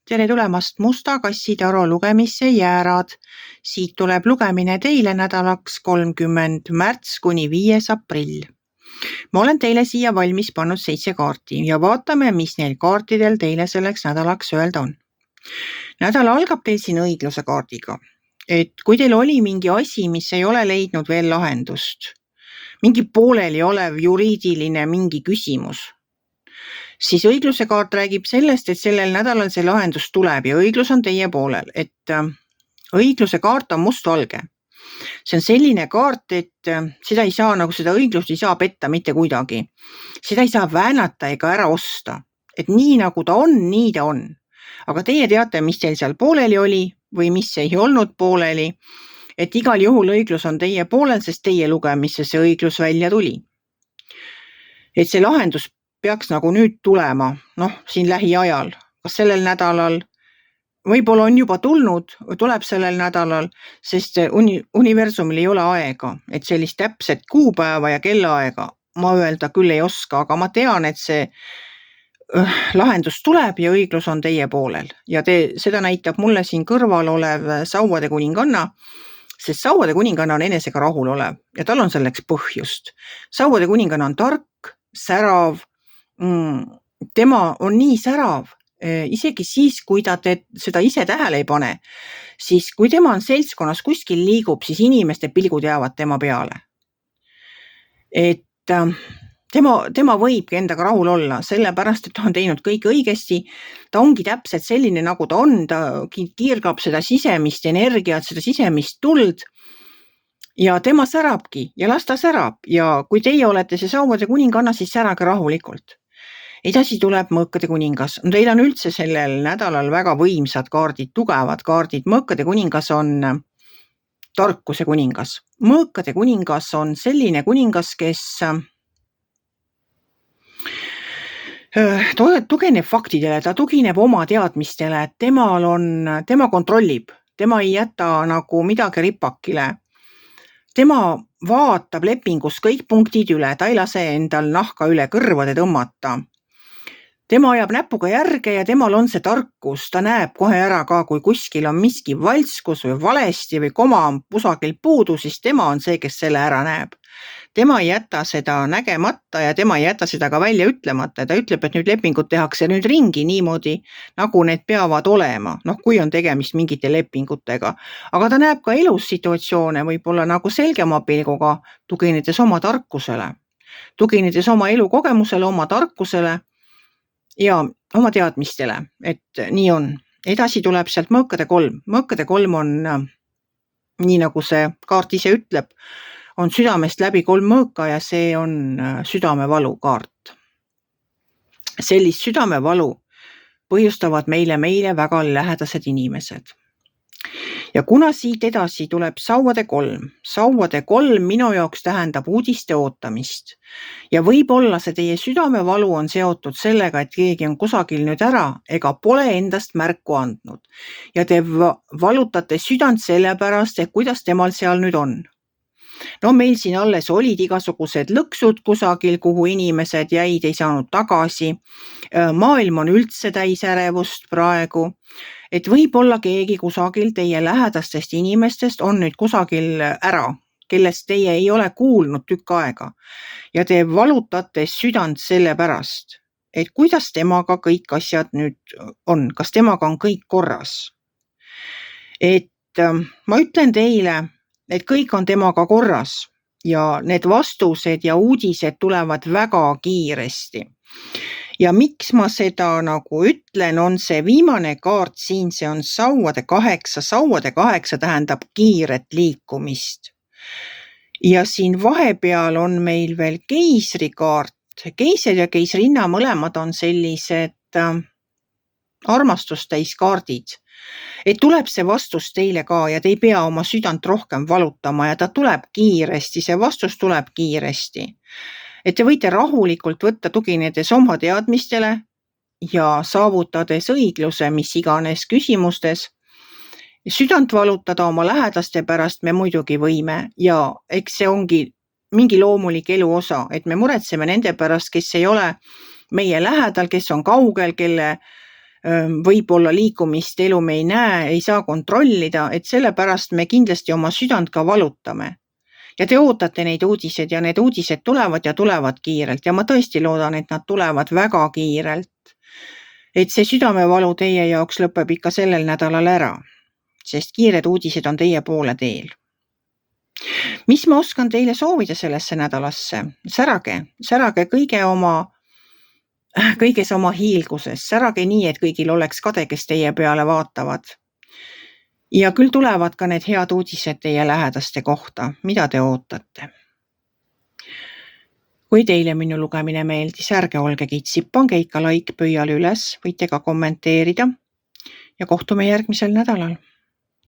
Tere tulemast Musta kassi taro lugemisse Jäärad. Siit tuleb lugemine teile nädalaks 30. märts kuni 5. aprill. Ma olen teile siia valmis pannud 7 kaarti ja vaatame, mis neil kaartidel teile selleks nädalaks öelda on. Nädal algab teil siin õigluse kaardiga. Et kui teil oli mingi asi, mis ei ole leidnud veel lahendust, mingi pooleli olev juriidiline mingi küsimus, siis õigluse kaart räägib sellest, et sellel nädalal see lahendus tuleb ja õiglus on teie poolel, et õigluse kaart on mustvalge. See on selline kaart, et seda ei saa, nagu seda õiglust ei saa petta mitte kuidagi. Seda ei saa väänata ega ära osta. Et nii nagu ta on, nii ta on. Aga teie teate, mis teil seal pooleli oli või mis ei olnud pooleli, et igal juhul õiglus on teie poolel, sest teie lugemisse see õiglus välja tuli. Et see lahendus peaks nagu nüüd tulema, siin lähiajal, kas sellel nädalal, võib-olla on juba tulnud, tuleb sellel nädalal, sest universumil ei ole aega, et sellist täpset kuupäeva ja kellaaega ma öelda küll ei oska, aga ma tean, et see lahendus tuleb ja õiglus on teie poolel. Ja seda näitab mulle siin kõrval olev Sauade kuninganna, sest Sauade kuninganna on enesega rahul olev ja tal on selleks põhjust. Sauade kuninganna on tark, särav, tema on nii särav, isegi siis, kui ta seda ise tähele ei pane, siis kui tema on seltskonnas kuskil liigub, siis inimeste pilgud jäävad tema peale. Et tema võibki endaga rahul olla, sellepärast, et ta on teinud kõik õigesti, ta ongi täpselt selline, nagu ta on, ta kiirgab seda sisemist energiat, seda sisemist tuld, ja tema särabki ja las ta särab ja kui teie olete see Sauade kuninganna, siis särage rahulikult. Edasi tuleb Mõõkade kuningas. Teil on üldse sellel nädalal väga võimsad kaardid, tugevad kaardid. Mõõkade kuningas on tarkuse kuningas. Mõõkade kuningas on selline kuningas, kes tugineb faktidele, ta tugineb oma teadmistele, tema kontrollib, tema ei jäta nagu midagi ripakile. Tema vaatab lepingus kõik punktid üle, ta ei lase endal nahka üle kõrvade tõmmata. Tema ajab näpuga järge ja temal on see tarkus, ta näeb kohe ära ka, kui kuskil on miski valskus või valesti või koma on kusagil puudu, siis tema on see, kes selle ära näeb. Tema ei jäta seda nägemata ja tema ei jäta seda ka välja ütlemata. Ta ütleb, et nüüd lepingud tehakse nüüd ringi niimoodi, nagu need peavad olema, kui on tegemist mingite lepingutega. Aga ta näeb ka elus situatsioone võib-olla nagu selgema pilguga, tuginedes oma tarkusele, tuginedes oma elukogemusele, oma tarkusele ja oma teadmistele, et nii on. Edasi tuleb sealt Mõõkade 3. Mõõkade 3 on, nii nagu see kaart ise ütleb, on südamest läbi 3 mõõka ja see on südamevalu kaart. Sellist südamevalu põhjustavad meile väga lähedased inimesed. Ja kuna siit edasi tuleb Sauade 3. Sauade 3 minu jaoks tähendab uudiste ootamist. Ja võib-olla see teie südamevalu on seotud sellega, et keegi on kusagil nüüd ära ega pole endast märku andnud. Ja te valutate südant sellepärast, et kuidas temal seal nüüd on. Meil siin alles olid igasugused lõksud kusagil, kuhu inimesed jäid, ei saanud tagasi. Maailm on üldse täis ärevust praegu, et võib-olla keegi kusagil teie lähedastest inimestest on nüüd kusagil ära, kellest teie ei ole kuulnud tükk aega. Ja te valutate südant selle pärast, et kuidas temaga kõik asjad nüüd on, kas temaga on kõik korras. Et ma ütlen teile, et kõik on temaga korras ja need vastused ja uudised tulevad väga kiiresti. Ja miks ma seda nagu ütlen, on see viimane kaart siin, see on Sauade 8. Sauade 8 tähendab kiiret liikumist. Ja siin vahepeal on meil veel keisrikaart. Keiser ja keisrinna mõlemad on sellised armastustäis kaardid. Et tuleb see vastus teile ka ja te ei pea oma südant rohkem valutama ja ta tuleb kiiresti, see vastus tuleb kiiresti. Et te võite rahulikult võtta tuginedes oma teadmistele ja saavutades õigluse, mis iganes küsimustes. Südant valutada oma lähedaste pärast me muidugi võime ja eks see ongi mingi loomulik elu osa, et me muretseme nende pärast, kes ei ole meie lähedal, kes on kaugel, kelle võib-olla liikumist elu me ei näe, ei saa kontrollida, et sellepärast me kindlasti oma südant ka valutame. Ja te ootate neid uudised ja need uudised tulevad ja tulevad kiirelt ja ma tõesti loodan, et nad tulevad väga kiirelt. Et see südamevalu teie jaoks lõpeb ikka sellel nädalal ära, sest kiired uudised on teie poole teel. Mis ma oskan teile soovida sellesse nädalasse? Särage kõiges oma hiilguses, särage nii, et kõigil oleks kade, kes teie peale vaatavad. Ja küll tulevad ka need head uudised teie lähedaste kohta, mida te ootate. Kui teile minu lugemine meeldis, ärge olge kitsib, pange ikka like pöial üles, võite ka kommenteerida ja kohtume järgmisel nädalal.